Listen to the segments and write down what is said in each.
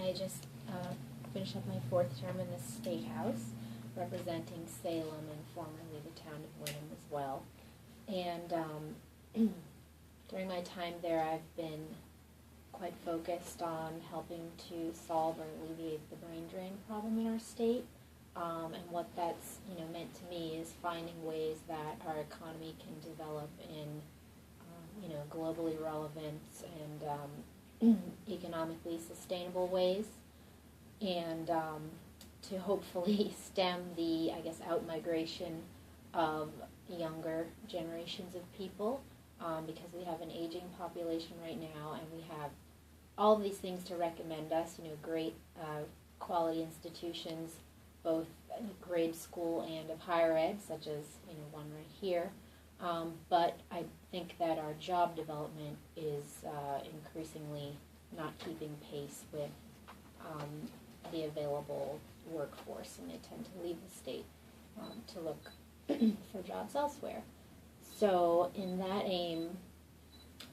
I just finished up my fourth term in the State House, representing Salem and formerly the town of Wyndham as well. And during my time there, I've been quite focused on helping to solve or alleviate the brain drain problem in our state. And what that's meant to me is finding ways that our economy can develop in globally relevant and economically sustainable ways, and to hopefully stem the out-migration of younger generations of people, because we have an aging population right now, and we have all of these things to recommend us, great quality institutions, both grade school and of higher ed, such as one right here. But I think that our job development is increasingly not keeping pace with the available workforce, and they tend to leave the state to look for jobs elsewhere. So in that aim,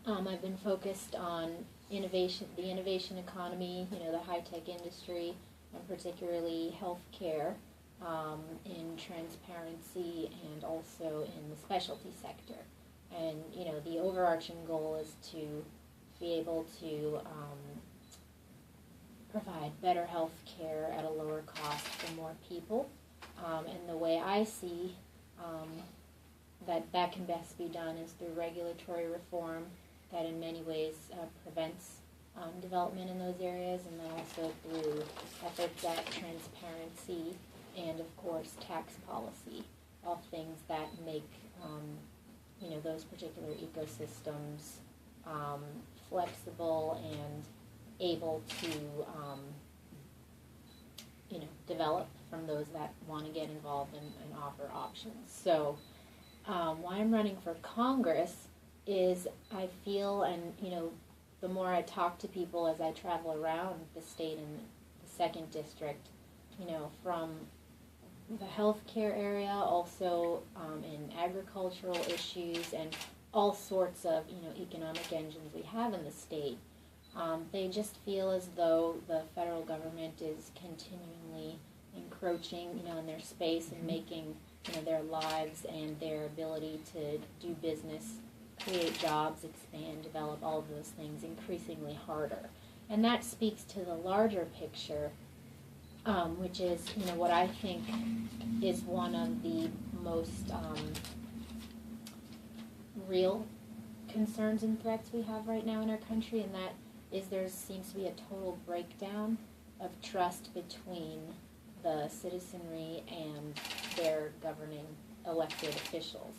I've been focused on innovation, the innovation economy, the high-tech industry, and particularly healthcare, in transparency and also in the specialty sector. And the overarching goal is to be able to provide better health care at a lower cost for more people. And the way I see that can best be done is through regulatory reform that in many ways prevents development in those areas, and then also through efforts at transparency and, of course, tax policy, all things that make those particular ecosystems flexible and able to develop from those that want to get involved and offer options. So why I'm running for Congress is I feel, and the more I talk to people as I travel around the state and the 2nd District, from the healthcare area, also in agricultural issues and all sorts of economic engines we have in the state, they just feel as though the federal government is continually encroaching in their space and making their lives and their ability to do business, create jobs, expand, develop, all of those things increasingly harder. And that speaks to the larger picture, which is what I think is one of the most real concerns and threats we have right now in our country, and that is there seems to be a total breakdown of trust between the citizenry and their governing elected officials.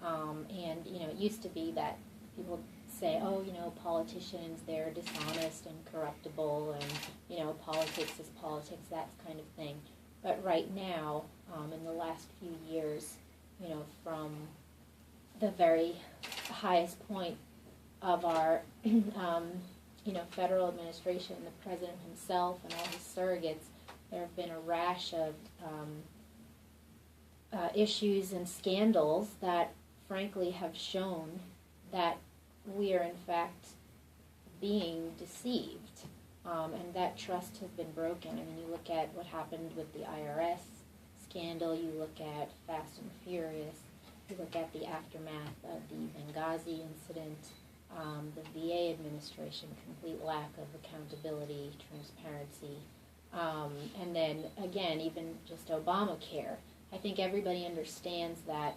And it used to be that people say, oh, politicians, they're dishonest and corruptible, and politics is politics, that kind of thing. But right now, in the last few years, from the very highest point of our federal administration, the president himself and all his surrogates, there have been a rash of issues and scandals that frankly have shown that we are in fact being deceived, and that trust has been broken. I mean, you look at what happened with the IRS scandal, you look at Fast and Furious, you look at the aftermath of the Benghazi incident, the VA administration, complete lack of accountability, transparency, and then again, even just Obamacare. I think everybody understands that,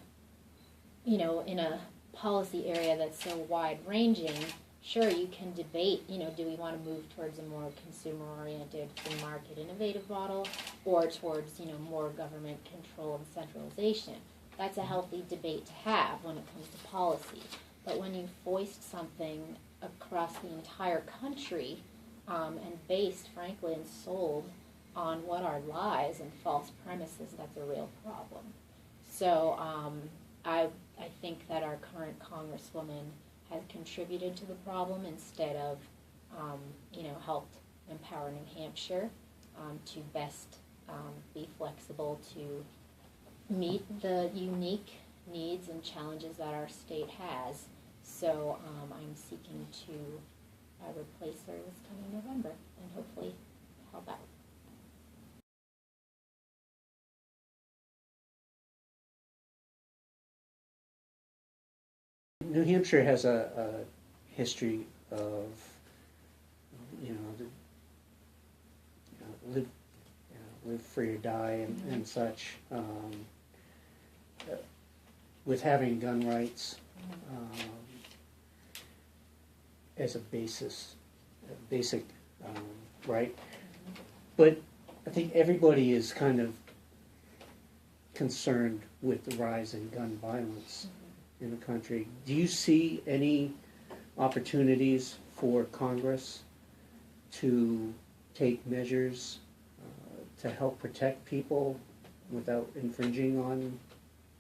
in a policy area that's so wide-ranging, sure, you can debate, do we want to move towards a more consumer-oriented, free market, innovative model, or towards, more government control and centralization. That's a healthy debate to have when it comes to policy. But when you foist something across the entire country, and based, frankly, and sold on what are lies and false premises, that's a real problem. So I think that our current Congresswoman has contributed to the problem instead of, helped empower New Hampshire to best be flexible to meet the unique needs and challenges that our state has. So I'm seeking to replace her this coming November and hopefully help out. New Hampshire has a history of, live free or die and such, with having gun rights as a basic right. But I think everybody is kind of concerned with the rise in gun violence in the country. Do you see any opportunities for Congress to take measures to help protect people without infringing on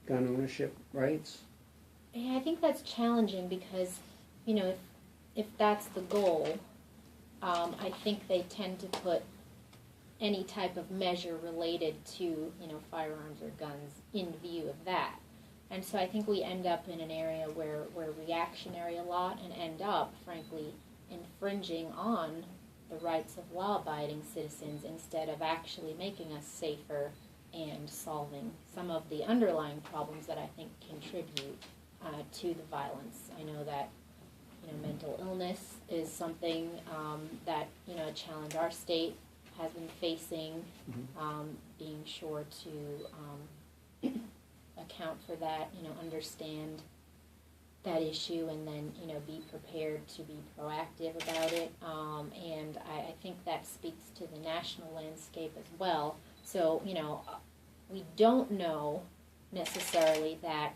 gun ownership rights? Yeah, I think that's challenging because, if that's the goal, I think they tend to put any type of measure related to, firearms or guns in view of that. And so I think we end up in an area where we're reactionary a lot and end up, frankly, infringing on the rights of law-abiding citizens instead of actually making us safer and solving some of the underlying problems that I think contribute to the violence. I know that mental illness is something that a challenge our state has been facing, being sure to account for that, understand that issue, and then be prepared to be proactive about it. And I think that speaks to the national landscape as well. So we don't know necessarily that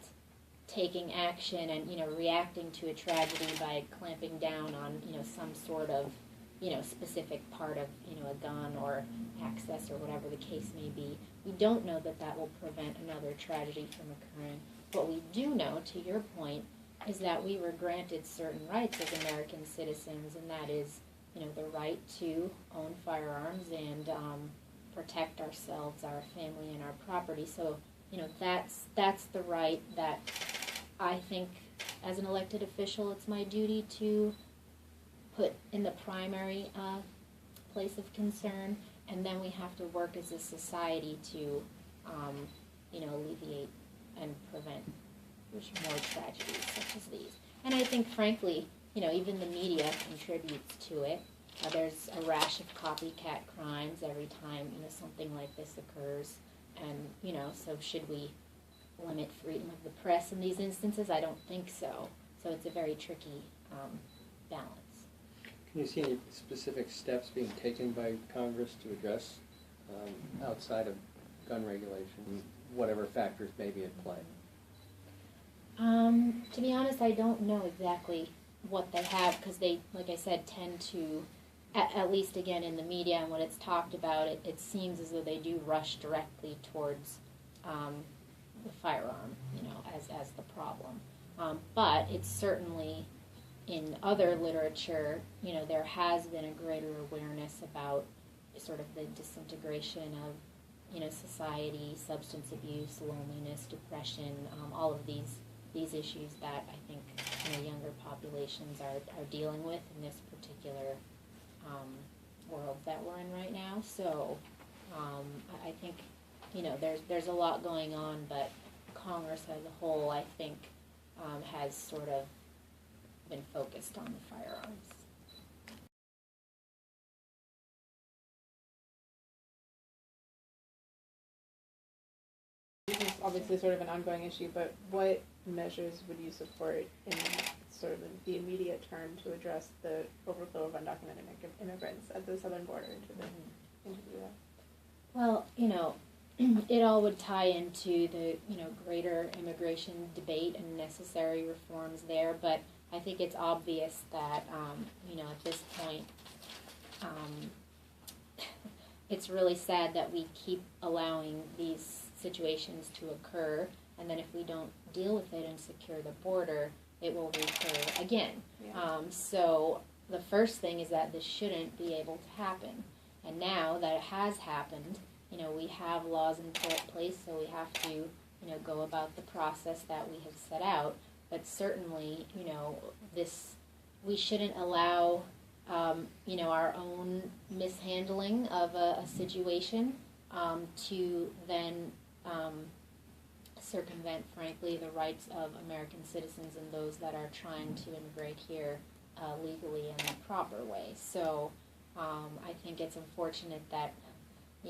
taking action and reacting to a tragedy by clamping down on some sort of specific part of a gun or access or whatever the case may be, we don't know that will prevent another tragedy from occurring. What we do know, to your point, is that we were granted certain rights as American citizens, and that is the right to own firearms and protect ourselves, our family, and our property. So that's the right that I think as an elected official it's my duty to put in the primary place of concern, and then we have to work as a society to alleviate and prevent more tragedies such as these. And I think, frankly, even the media contributes to it. There's a rash of copycat crimes every time something like this occurs, and so should we limit freedom of the press in these instances? I don't think so. So it's a very tricky balance. Can you see any specific steps being taken by Congress to address outside of gun regulation, whatever factors may be at play? To be honest, I don't know exactly what they have, because they, like I said, tend to, at least again in the media and when it's talked about, it seems as though they do rush directly towards the firearm, as the problem. But it's certainly, in other literature, there has been a greater awareness about sort of the disintegration of, society, substance abuse, loneliness, depression, all of these issues that I think younger populations are dealing with in this particular world that we're in right now. So I think there's a lot going on, but Congress as a whole, I think, has sort of been focused on the firearms. This is obviously sort of an ongoing issue, but what measures would you support in sort of the immediate term to address the overflow of undocumented immigrants at the southern border into the U.S.? Well, it all would tie into the greater immigration debate and necessary reforms there, but I think it's obvious that at this point it's really sad that we keep allowing these situations to occur, and then if we don't deal with it and secure the border, it will recur again. Yeah. So the first thing is that this shouldn't be able to happen, and now that it has happened, we have laws in place, so we have to go about the process that we have set out. But certainly, we shouldn't allow our own mishandling of a situation, to then circumvent, frankly, the rights of American citizens and those that are trying to immigrate here legally in the proper way. So I think it's unfortunate that,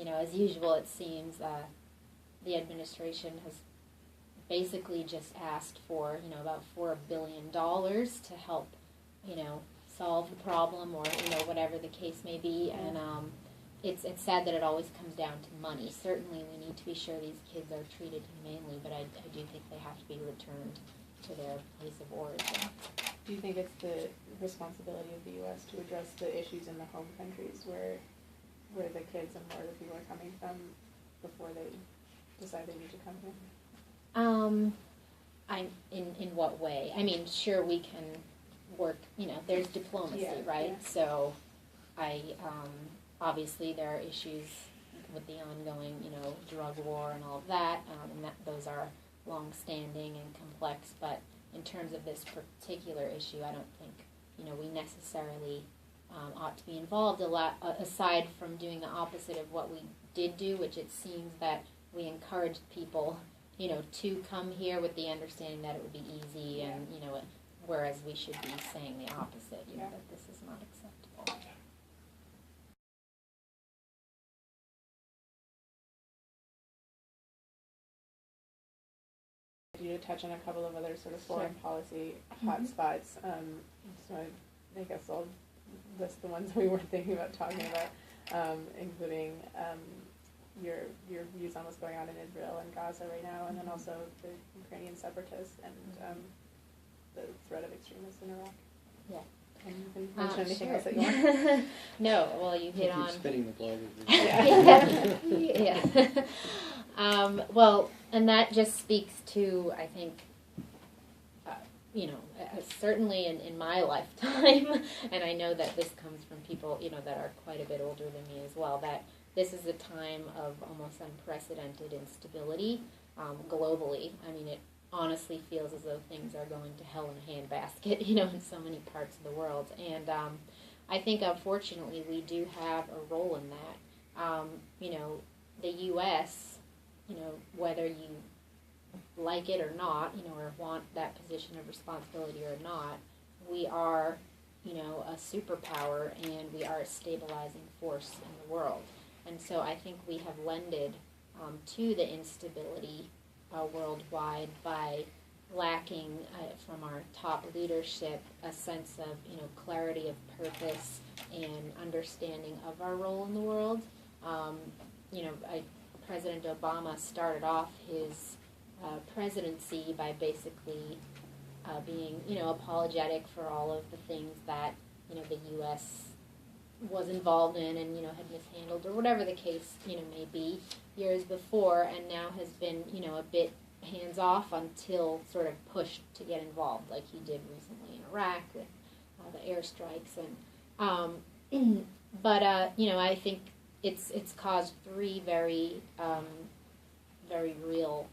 as usual, it seems the administration has basically just asked for, about $4 billion to help, solve the problem, or, whatever the case may be. And it's sad that it always comes down to money. Certainly we need to be sure these kids are treated humanely, but I do think they have to be returned to their place of origin. Do you think it's the responsibility of the U.S. to address the issues in the home countries where the kids and where the people are coming from before they decide they need to come here? In what way? I mean, sure, we can work, there's diplomacy, right? Yeah. So obviously there are issues with the ongoing, drug war and all of that, and those are long-standing and complex, but in terms of this particular issue, I don't think, we necessarily ought to be involved a lot, aside from doing the opposite of what we did do, which it seems that we encouraged people, to come here with the understanding that it would be easy, and, whereas we should be saying the opposite, that this is not acceptable. You to touch on a couple of other sort of foreign Sure. policy hotspots. So I guess I'll list the ones we weren't thinking about talking about, including your views on what's going on in Israel and Gaza right now, and then also the Ukrainian separatists and the threat of extremists in Iraq. Yeah. And you can mention anything Sure. else that you want. No, well, you hit on. Keep spinning the globe. Yeah. Well, and that just speaks to, I think, certainly in my lifetime, and I know that this comes from people, that are quite a bit older than me as well, that this is a time of almost unprecedented instability globally. I mean, it honestly feels as though things are going to hell in a handbasket, in so many parts of the world. And I think, unfortunately, we do have a role in that. The U.S., whether you like it or not, or want that position of responsibility or not, we are, a superpower, and we are a stabilizing force in the world. And so I think we have lended to the instability worldwide by lacking from our top leadership a sense of, clarity of purpose and understanding of our role in the world. President Obama started off his presidency by basically being, apologetic for all of the things that, the U.S. was involved in and, had mishandled, or whatever the case, may be, years before, and now has been, a bit hands-off until sort of pushed to get involved, like he did recently in Iraq with the airstrikes. And but I think it's caused three very very real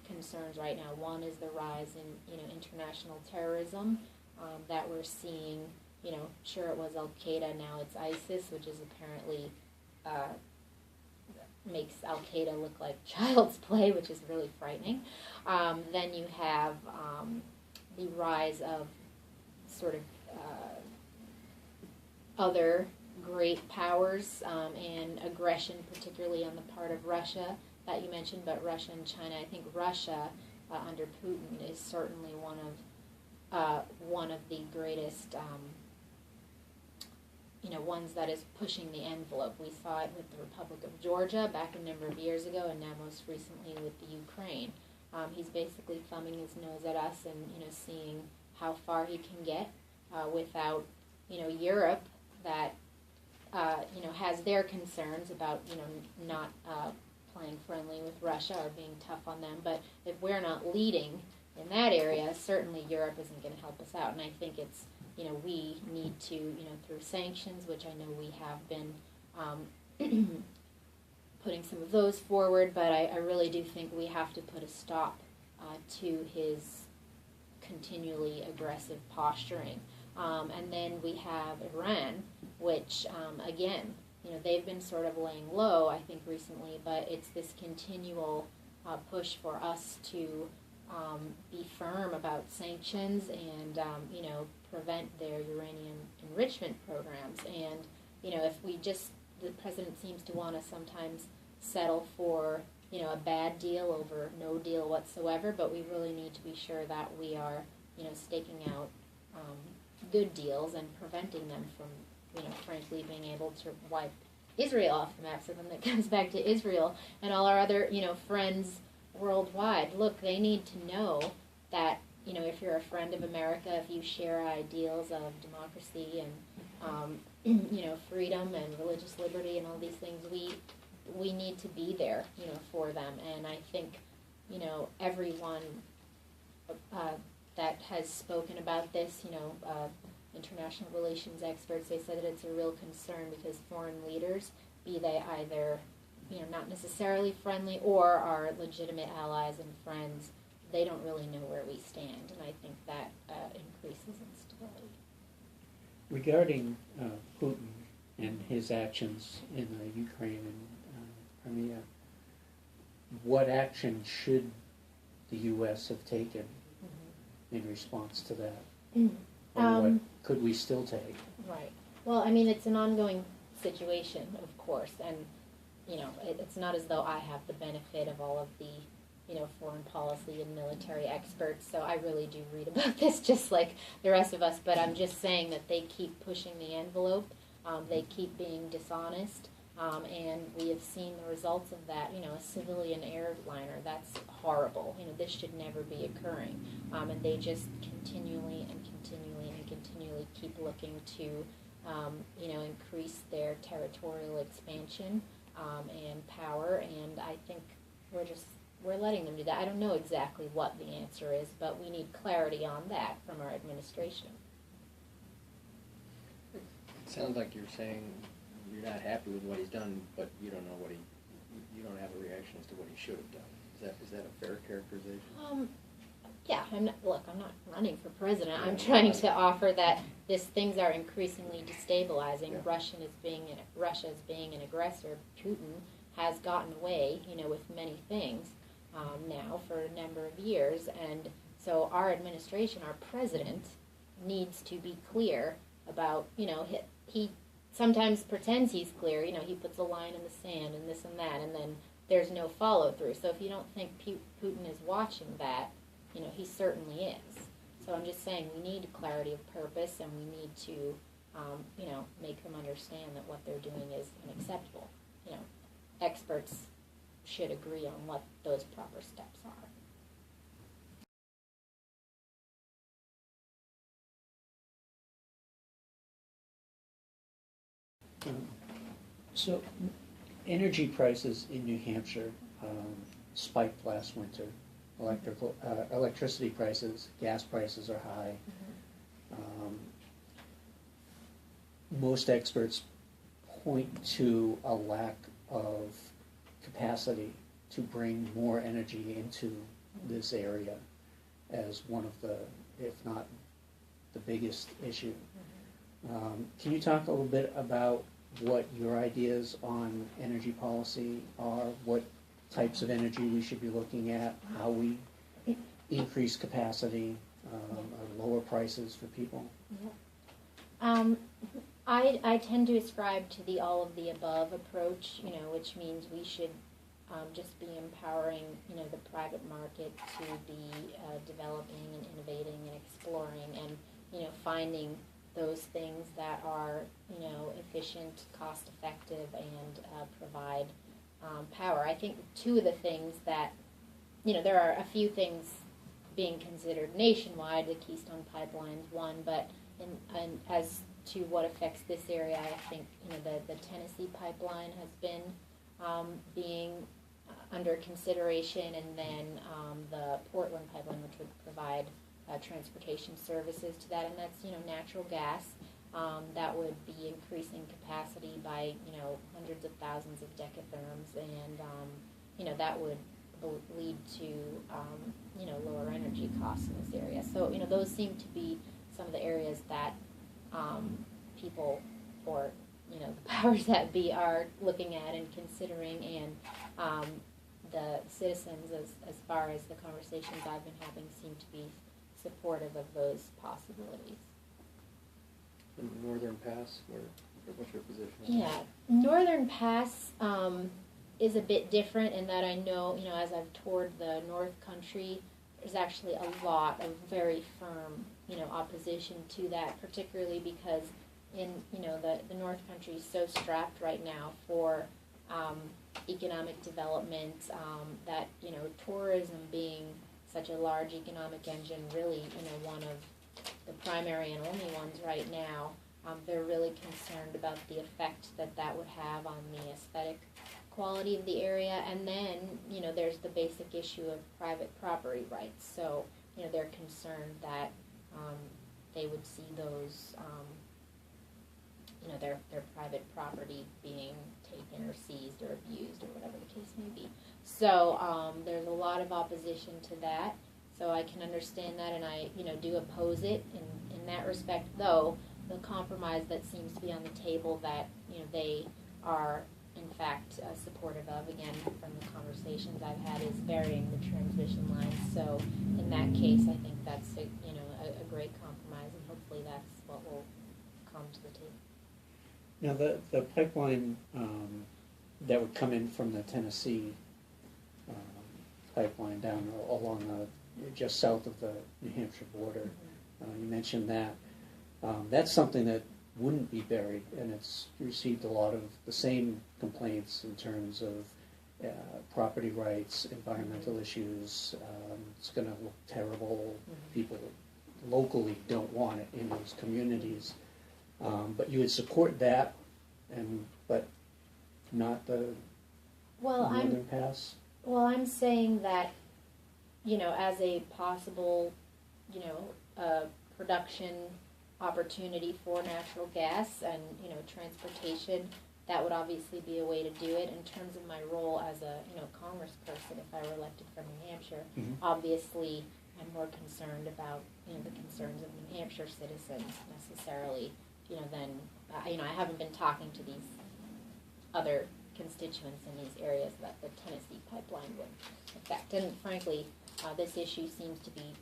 concerns right now. One is the rise in international terrorism that we're seeing. Sure, it was Al Qaeda, now it's ISIS, which is apparently makes Al Qaeda look like child's play, which is really frightening. Then you have the rise of sort of other great powers and aggression, particularly on the part of Russia that you mentioned, but Russia and China. I think Russia under Putin is certainly one of the greatest, ones that is pushing the envelope. We saw it with the Republic of Georgia back a number of years ago, and now most recently with the Ukraine. He's basically thumbing his nose at us and seeing how far he can get without Europe that has their concerns about not playing friendly with Russia or being tough on them. But if we're not leading in that area, certainly Europe isn't going to help us out. And I think it's we need to through sanctions, which I know we have been putting some of those forward, but I really do think we have to put a stop to his continually aggressive posturing. And then we have Iran, which, again, they've been sort of laying low, I think, recently, but it's this continual push for us to be firm about sanctions and, prevent their uranium enrichment programs. And, if we just, the president seems to want to sometimes settle for, a bad deal over no deal whatsoever, but we really need to be sure that we are, staking out good deals and preventing them from, frankly, being able to wipe Israel off the map. So then that comes back to Israel and all our other, friends worldwide. Look, they need to know that, if you're a friend of America, if you share ideals of democracy and, freedom and religious liberty and all these things, we need to be there, for them. And I think, everyone that has spoken about this, international relations experts, they said that it's a real concern because foreign leaders, be they either, not necessarily friendly or are legitimate allies and friends, they don't really know where we stand, and I think that increases instability. Regarding Putin and his actions in Ukraine and Crimea, what action should the U.S. have taken in response to that? Or what could we still take? Right. Well, I mean, it's an ongoing situation, of course, and, it's not as though I have the benefit of all of the, foreign policy and military experts, so I really do read about this just like the rest of us, but I'm just saying that they keep pushing the envelope, they keep being dishonest, and we have seen the results of that. A civilian airliner, that's horrible. This should never be occurring, and they just continually keep looking to, increase their territorial expansion and power, and I think we're letting them do that. I don't know exactly what the answer is, but we need clarity on that from our administration. It sounds like you're saying you're not happy with what he's done, but you don't know you don't have a reaction as to what he should have done. Is that a fair characterization? Yeah, I'm not running for president. I'm trying to offer that things are increasingly destabilizing. Yeah. Russia is being an aggressor. Putin has gotten away, with many things now for a number of years, and so our administration, our president, needs to be clear about, he sometimes pretends he's clear. He puts a line in the sand and this and that, and then there's no follow through. So if you don't think Putin is watching that, he certainly is. So I'm just saying we need clarity of purpose, and we need to, make them understand that what they're doing is unacceptable. Experts should agree on what those proper steps are. So, energy prices in New Hampshire spiked last winter. Electricity prices, gas prices are high. Most experts point to a lack of capacity to bring more energy into this area as one of the, if not the biggest issue. Can you talk a little bit about what your ideas on energy policy are, what types of energy we should be looking at, how we increase capacity, or lower prices for people? I tend to ascribe to the all of the above approach, which means we should just be empowering, the private market to be developing and innovating and exploring and, finding those things that are, efficient, cost-effective, and provide power. I think two of the things that, there are a few things being considered nationwide. The Keystone Pipeline is one, but as to what affects this area, I think, the Tennessee Pipeline has been being under consideration, and then the Portland Pipeline, which would provide transportation services to that, and that's, natural gas. That would be increasing capacity by, hundreds of thousands of decatherms, and, that would lead to, lower energy costs in this area. So, those seem to be some of the areas that people or, you know, the powers that be are looking at and considering, and the citizens, as far as the conversations I've been having, seem to be supportive of those possibilities. In Northern Pass, what's your position? Yeah, Northern Pass is a bit different in that I know, you know, as I've toured the North Country, there's actually a lot of very firm, you know, opposition to that, particularly because in, you know, the North Country is so strapped right now for economic development, that, you know, tourism being such a large economic engine, really, you know, one of the primary and only ones right now. They're really concerned about the effect that that would have on the aesthetic quality of the area. And then, you know, there's the basic issue of private property rights. So, you know, they're concerned that they would see those, you know, their private property being taken or seized or abused or whatever the case may be. So there's a lot of opposition to that. So I can understand that, and I, you know, do oppose it in that respect, though the compromise that seems to be on the table that, you know, they are in fact supportive of, again, from the conversations I've had, is burying the transmission lines. So in that case, I think that's a, you know, a great compromise, and hopefully that's what will come to the table. Now, the pipeline that would come in from the Tennessee pipeline down along just south of the New Hampshire border, you mentioned that. That's something that wouldn't be buried, and it's received a lot of the same complaints in terms of property rights, environmental issues. It's going to look terrible. People locally don't want it in those communities. But you would support that, but not the Northern Pass? Well, I'm saying that, you know, as a possible, you know, production opportunity for natural gas and, you know, transportation, that would obviously be a way to do it. In terms of my role as a, you know, congressperson, if I were elected from New Hampshire, obviously I'm more concerned about, you know, the concerns of New Hampshire citizens necessarily, you know, than, you know, I haven't been talking to these other constituents in these areas that the Tennessee pipeline would affect. And frankly, this issue seems to be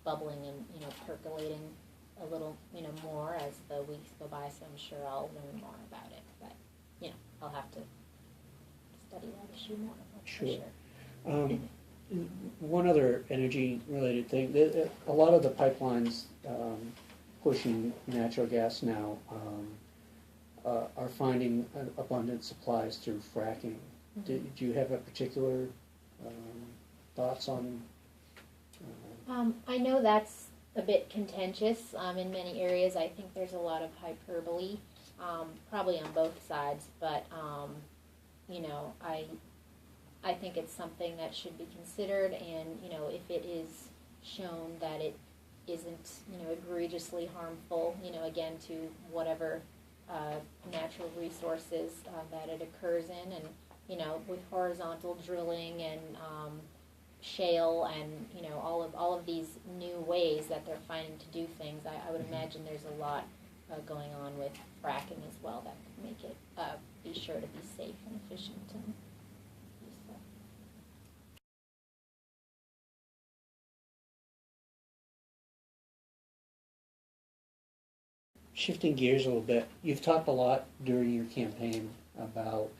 bubbling and, you know, percolating a little, you know, more as the weeks go by, so I'm sure I'll learn more about it. But, you know, I'll have to study that issue more. Sure. For sure. One other energy-related thing, a lot of the pipelines pushing natural gas now are finding abundant supplies through fracking. Do you have a particular thoughts on? I know that's a bit contentious in many areas. I think there's a lot of hyperbole, probably on both sides, but you know, I think it's something that should be considered, and, you know, if it is shown that it isn't, you know, egregiously harmful, you know, again, to whatever natural resources that it occurs in, and, you know, with horizontal drilling and shale and, you know, all of these new ways that they're finding to do things, I would imagine there's a lot going on with fracking as well that could make it be sure to be safe and efficient and useful. Shifting gears a little bit, you've talked a lot during your campaign about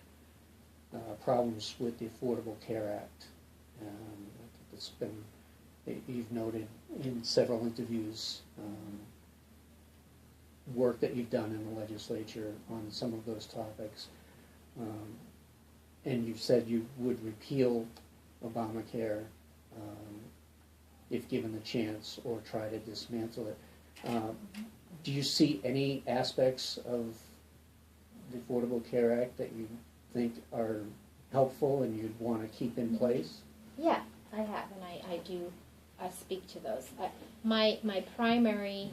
problems with the Affordable Care Act. It's been, you've noted in several interviews, work that you've done in the legislature on some of those topics. And you've said you would repeal Obamacare if given the chance, or try to dismantle it. Do you see any aspects of the Affordable Care Act that you think are helpful and you'd want to keep in place? Yeah, I have, and I do speak to those. My primary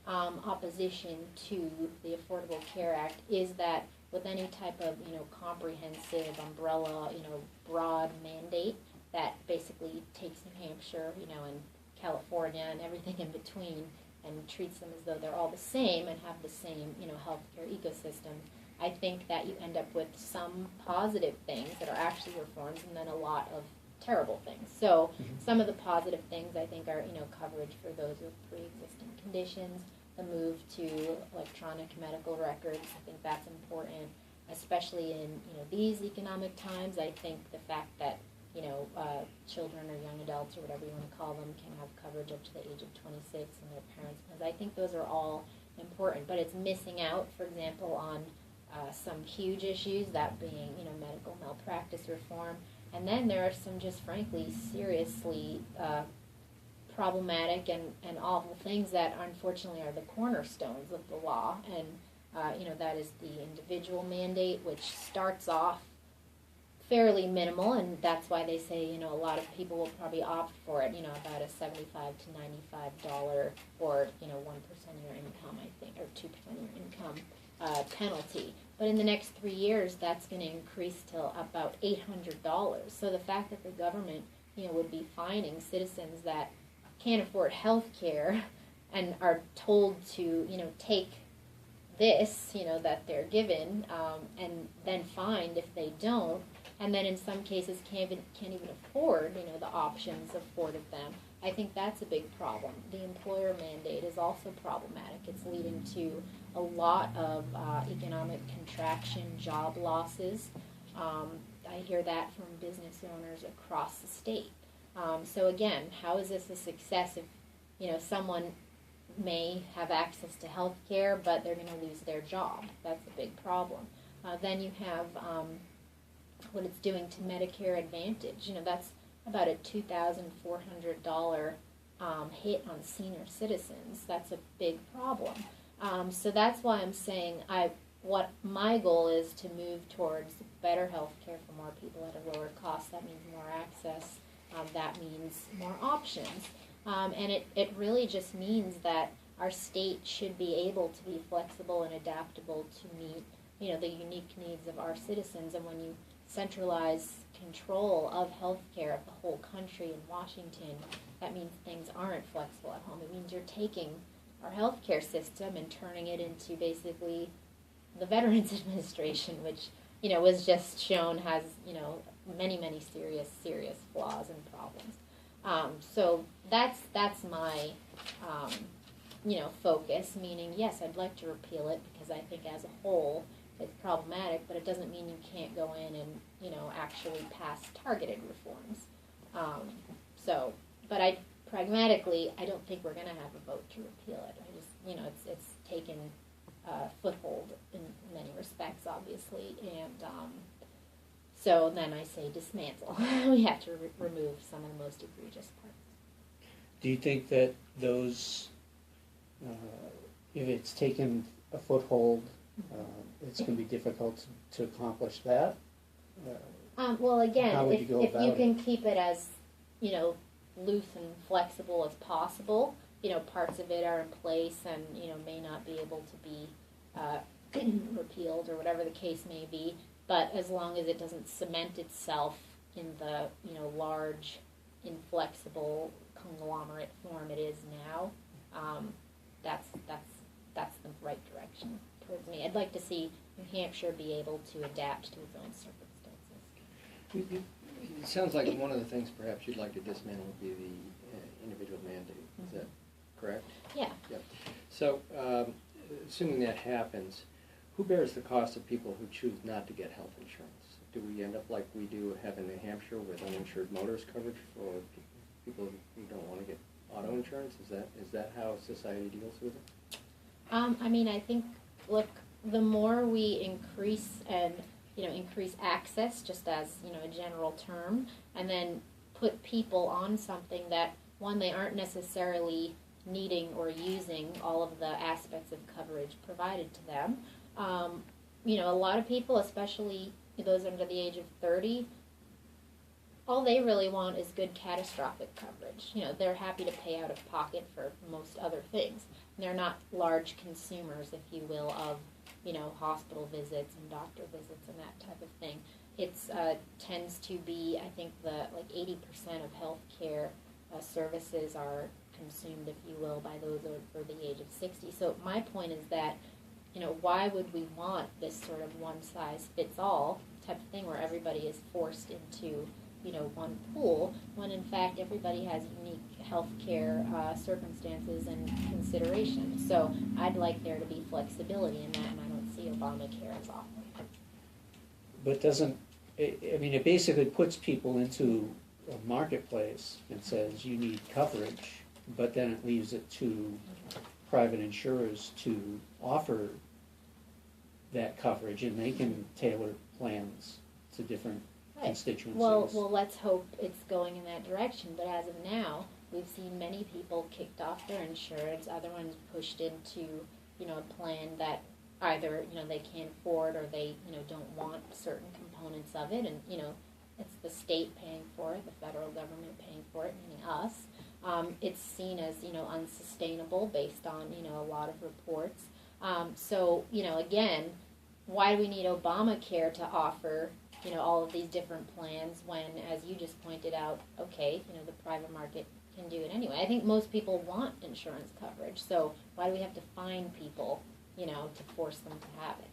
opposition to the Affordable Care Act is that with any type of, you know, comprehensive umbrella, you know, broad mandate that basically takes New Hampshire, you know, and California and everything in between and treats them as though they're all the same and have the same, healthcare ecosystem, I think that you end up with some positive things that are actually reforms and then a lot of terrible things. So some of the positive things I think are, coverage for those with pre-existing conditions, the move to electronic medical records. I think that's important, especially in, these economic times. I think the fact that, children or young adults or whatever you want to call them can have coverage up to the age of 26 and their parents' plans. I think those are all important, but it's missing out, for example, on some huge issues, that being, medical malpractice reform. And then there are some just frankly seriously problematic and awful things that unfortunately are the cornerstones of the law. And, that is the individual mandate, which starts off fairly minimal, and that's why they say, a lot of people will probably opt for it, about a $75 to $95 or, 1% of your income, I think, or 2% of your income penalty. But in the next 3 years, that's going to increase to about $800. So the fact that the government, would be fining citizens that can't afford health care and are told to, take this, that they're given, and then fined if they don't, and then in some cases can't even afford, the options afforded them. I think that's a big problem. The employer mandate is also problematic. It's leading to a lot of economic contraction, job losses. I hear that from business owners across the state. So again, how is this a success if, someone may have access to health care, but they're going to lose their job? That's a big problem. Then you have what it's doing to Medicare Advantage. That's about a $2,400 hit on senior citizens. That's a big problem. So that's why I'm saying what my goal is to move towards better health care for more people at a lower cost. That means more access. That means more options. And it really just means that our state should be able to be flexible and adaptable to meet, the unique needs of our citizens. And when you centralize control of health care of the whole country in Washington, that means things aren't flexible at home. It means you're taking our health care system and turning it into basically the Veterans Administration, which, was just shown has, many, many serious flaws and problems. So that's my, focus, meaning, yes, I'd like to repeal it because I think as a whole it's problematic, but it doesn't mean you can't go in and, actually pass targeted reforms. But pragmatically, I don't think we're going to have a vote to repeal it. I just, it's taken foothold in many respects, obviously, and so then I say dismantle. We have to remove some of the most egregious parts. Do you think that those, if it's taken a foothold, it's going to be difficult to accomplish that? Well, again, how would if you go you about can keep it as, loose and flexible as possible, parts of it are in place and, may not be able to be repealed or whatever the case may be, but as long as it doesn't cement itself in the, large, inflexible conglomerate form it is now, that's the right direction towards me. I'd like to see New Hampshire be able to adapt to its own circumstances. It sounds like one of the things perhaps you'd like to dismantle would be the individual mandate. Is that correct? Yeah. Yep. So, assuming that happens, who bears the cost of people who choose not to get health insurance? Do we end up like we do have in New Hampshire with uninsured motorist coverage for people who don't want to get auto insurance? Is that how society deals with it? I think, look, the more we increase and, increase access, just as, a general term, and then put people on something that, one, they aren't necessarily needing or using all of the aspects of coverage provided to them. A lot of people, especially those under the age of 30, all they really want is good catastrophic coverage. They're happy to pay out of pocket for most other things. They're not large consumers, if you will, of, hospital visits and doctor visits and that type of thing. It's tends to be, I think, 80% of healthcare services are consumed, if you will, by those over the age of 60. So my point is that, why would we want this sort of one-size-fits-all type of thing where everybody is forced into, one pool, when in fact everybody has unique health care circumstances and considerations. So I'd like there to be flexibility in that, and I don't see Obamacare as offering. But it basically puts people into a marketplace and says you need coverage, but then it leaves it to private insurers to offer that coverage, and they can tailor plans to different constituencies. Well, let's hope it's going in that direction. But as of now, we've seen many people kicked off their insurance, other ones pushed into, a plan that either, they can't afford or they, don't want certain components of it. And, it's the state paying for it, the federal government paying for it, meaning us. It's seen as, unsustainable based on, a lot of reports. So, again, why do we need Obamacare to offer, all of these different plans when, as you just pointed out, okay, the private market can do it anyway. I think most people want insurance coverage, so why do we have to fine people, to force them to have it?